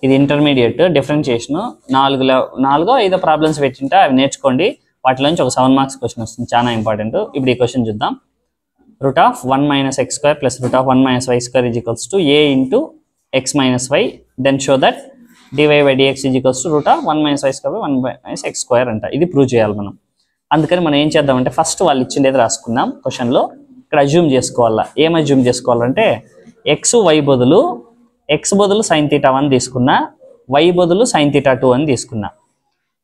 ఇది intermediate differentiation 4 problems పెట్టింటే అవి నేర్చుకోండి. వాటిలో నుంచి ఒక 7 మార్క్స్ క్వశ్చన్ వస్తుంది, చాలా ఇంపార్టెంట్. ఇప్పుడు ఈ క్వశ్చన్ చూద్దాం. Root of 1 - x² plus root of 1 - y² is equals to a into x - y. Then show that dy/dx is equals to root of 1 - y² by 1 - x² అంట. ఇది ప్రూవ్ చేయాలి మనం. అందుకని మనం ఏం చేద్దామంటే ఫస్ట్ వాళ్ళు ఇచ్చిండేది రాసుకుందాం. క్వశ్చన్లో ఇక్కడ అజ్యూమ్ చేసుకోవాలా. ఏం అజ్యూమ్ చేసుకోవాలంటే x బదులు sin θ1 తీసుకున్నా, y బదులు sin θ2 అని తీసుకున్నా.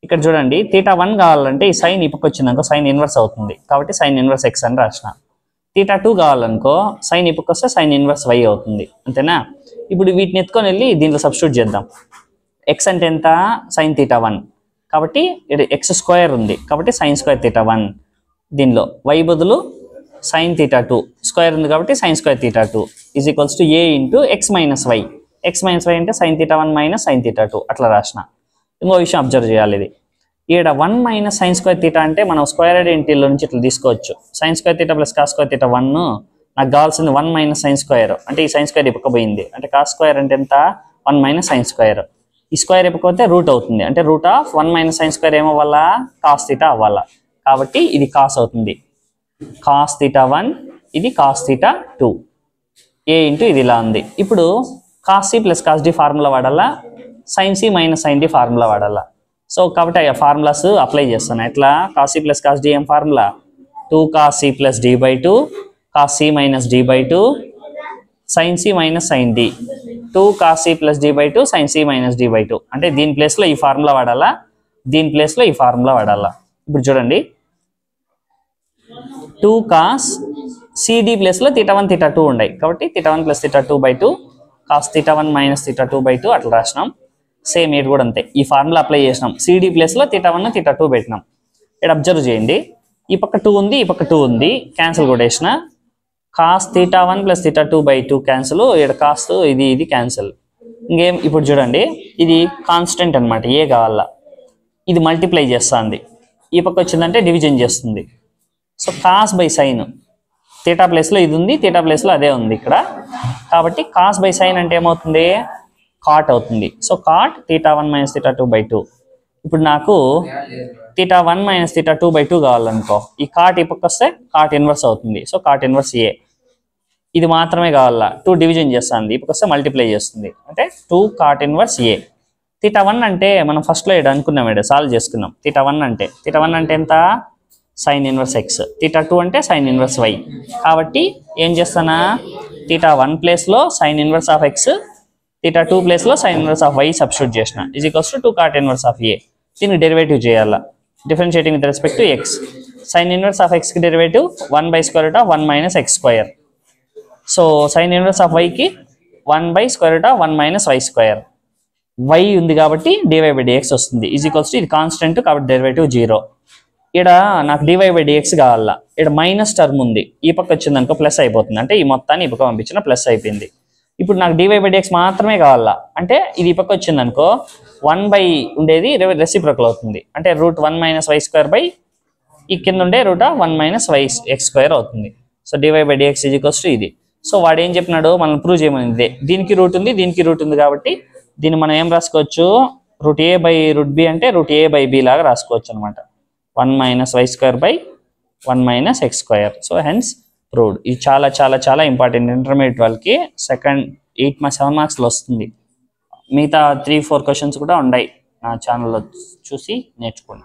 ఇక్కడ చూడండి θ1 కావాలంటే ఈ సైన్ ఈ పక్క వచ్చిందనుకో సైన్ ఇన్వర్స్ అవుతుంది, కాబట్టి సైన్ ఇన్వర్స్ x అని రాసిన. θ2 కావాలనుకో సైన్ ఈ పక్క వస్తే సైన్ ఇన్వర్స్ y అవుతుంది, అంతేనా. ఇప్పుడు వీటిని ఎత్తుకొని వెళ్ళి దీంట్లో సబ్స్టిట్యూట్ చేద్దాం. x అంటే ఎంత? sin θ1, కాబట్టి x² ఉంది, కాబట్టి sin² θ1. దీనిలో y బదులు sin θ2 స్క్వేర్ ఉంది, కాబట్టి sin² θ2 is equals to a into x - y. x - y అంటే sin θ1 మైనస్ sin θ2 అట్లా రాసిన. ఇంకో విషయం అబ్జర్వ్ చేయాలి. ఇది ఇక్కడ 1 మైనస్ sin² θ అంటే మనం స్క్వేర్ ఐడెంటిటీలో నుంచి ఇట్లా తీసుకోవచ్చు. sin² θ ప్లస్ cos² θ 1, నాకు కావాల్సింది 1 మైనస్ sin² అంటే ఈ sin² ఇప్పకపోయింది, అంటే cos² అంటే ఎంత? 1 మైనస్ sin². ఈ స్క్వేర్ ఇప్పకపోతే రూట్ అవుతుంది, అంటే route of 1 minus sin² ఏమవ్వాలా? cos θ అవ్వాలా. కాబట్టి ఇది cos అవుతుంది, cos θ1, ఇది cos θ2. a ఇంటూ ఇది ఇలా ఉంది. ఇప్పుడు cos c plus cos d formula వాడాలా, sin c minus sin d formula వాడాలా. సో కాబట్టి ఆ ఫార్ములాస్ అప్లై చేస్తాను. ఎట్లా? cos c plus cos d ఏం formula? 2 cos c plus d/2 cos c minus d/2 sin c minus sin d. 2 cos c plus d/2 sin c minus d/2. అంటే దీని ప్లేస్లో ఈ ఫార్ములా వాడాలా, దీని ప్లేస్లో ఈ ఫార్ములా వాడాలా. ఇప్పుడు చూడండి 2 cos cd ప్లేస్లో θ1 θ2 ఉన్నాయి, కాబట్టి θ1 ప్లస్ θ2/2 cos θ1 మైనస్ θ2/2 అట్లా రాసినాం. సేమ్ ఇటు కూడా అంతే, ఈ ఫార్ములా అప్లై చేసినాం. cd ప్లేస్లో θ1 θ2 పెట్టినాం. ఇక్కడ అబ్జర్వ్ చేయండి, ఈ పక్క 2 ఉంది, ఈ పక్క 2 ఉంది, క్యాన్సిల్ కొట్టేసిన. cos θ1 ప్లస్ θ2/2 క్యాన్సిల్, ఇక్కడ కాస్ ఇది క్యాన్సిల్. ఇంకేం ఇప్పుడు చూడండి, ఇది కాన్స్టెంట్ అనమాట, ఏ కావాలా. ఇది మల్టిప్లై చేస్తుంది, ఈ పక్క వచ్చిందంటే డివిజన్ చేస్తుంది. సో కాస్ బై సైన్, θ ప్లేస్లో ఇది ఉంది, θ ప్లేస్లో అదే ఉంది ఇక్కడ, కాబట్టి కాస్ బై సైన్ అంటే ఏమవుతుంది? కాట్ అవుతుంది. So cot θ1 minus θ2/2. ఇప్పుడు నాకు θ1 మైనస్ θ2/2 కావాలనుకో, ఈ కాట్ ఈ పక్క వస్తే కాట్ ఇన్వర్స్ అవుతుంది. సో కాట్ ఇన్వర్స్ ఏ. ఇది మాత్రమే కావాలా, 2 డివిజన్ చేస్తుంది, ఈ పక్క వస్తే మల్టిప్లై చేస్తుంది, అంటే 2 కాట్ ఇన్వర్స్ ఏ. θ1 అంటే మనం ఫస్ట్లో ఇక్కడ అనుకున్నాం, ఇక్కడ సాల్వ్ చేసుకున్నాం. θ1 అంటే ఎంత? sin inverse x. θ2 అంటే sin ఇన్వర్స్ y. కాబట్టి ఏం చేస్తానా, θ1 ప్లేస్లో sin ఇన్వర్స్ ఆఫ్ x, θ2 ప్లేస్లో sin inverse of y substitute చేసిన, is equals to 2 cot inverse of a. దీనికి డెరివేటివ్ చేయాలా, differentiating with respect to x. sin inverse of x కి derivative 1/√1 minus x². So sin inverse of y కి 1/√1 minus y². y ఉంది కాబట్టి dy/dx వస్తుంది, is equals to ఇది constant కాబట్టి derivative 0. ఇక్కడ నాకు dy/dx కావాలా, ఇక్కడ మైనస్ టర్మ్ ఉంది, ఈ పక్క వచ్చింది అనుకో ప్లస్ అయిపోతుంది, అంటే ఈ మొత్తాన్ని ఈ పక్క పంపించిన ప్లస్ అయిపోయింది. ఇప్పుడు నాకు dy/dx మాత్రమే కావాలా, అంటే ఇది ఈ పక్క వచ్చింది అనుకో 1 ఉండేది రెసిప్రోకల్ అవుతుంది, అంటే √1 మైనస్ y² ఈ కింద ఉండే √1 మైనస్ x² అవుతుంది. So dy/dx is equals to ఇది. సో వాడు ఏం చెప్పినాడు, మనం ప్రూవ్ చేయమని, దీనికి రూట్ ఉంది, దీనికి రూట్ ఉంది, కాబట్టి దీన్ని మనం ఏం రాసుకోవచ్చు, √a/√b అంటే √a/b లాగా రాసుకోవచ్చు అనమాట. 1 minus y²/1 minus x². So hence proved. ఇది చాలా చాలా చాలా ఇంపార్టెంట్ ఇంటర్మీడియట్ వాళ్ళకి. సెకండ్ 7 మార్క్స్లో వస్తుంది. మిగతా 3-4 క్వశ్చన్స్ కూడా ఉన్నాయి, నా ఛానల్లో చూసి నేర్చుకోండి.